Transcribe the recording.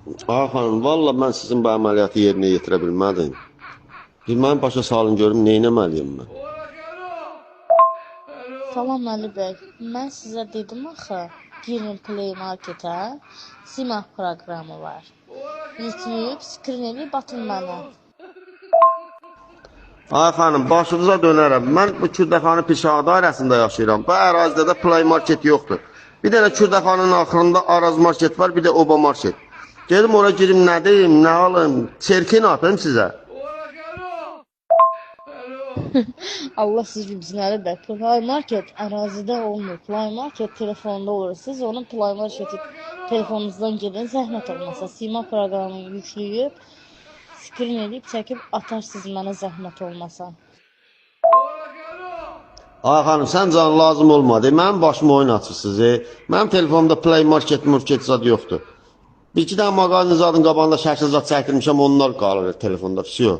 Ay xanım, valla mən sizin bu əməliyyatı yerinə yetirə bilmədim. Bir mənim başa salın görüm, neynəməliyim mən? Salam Əli bəy, mən sizə dedim axı, girin Play Marketə, Simah proqramı var. Yükləyib, skrin edib atın mənə. Ay xanım, başınıza dönərəm. Mən bu Kürdəxanı Pirşağı dairəsində yaşayıram. Bu ərazidə də Play Market yoxdur. Bir dənə Kürdəxanın axırında Araz Market var, bir də Oba Market. Gedim ora girim, nə deyim, nə alım, çerkin atım sizə. Allah siz bilsin Əli bəy, Play Market ərazidə olmur. Play Market telefonda olur. Siz onun Play Marketi telefonunuzdan girin, zəhmət olmasa. Simah proqramını yükləyib, skrin edib, çəkib atarsınız mənə zəhmət olmasa. Ay xanım, sən can lazım olmadı. Mənim başıma oyun açırsınız. Mənim telefonumda Play Market zad yoxdur. Bir iki dənə mağazin zadın qabağında şəkil zad çəkdirmişəm, onlar qalır telefonda. Fisiyo.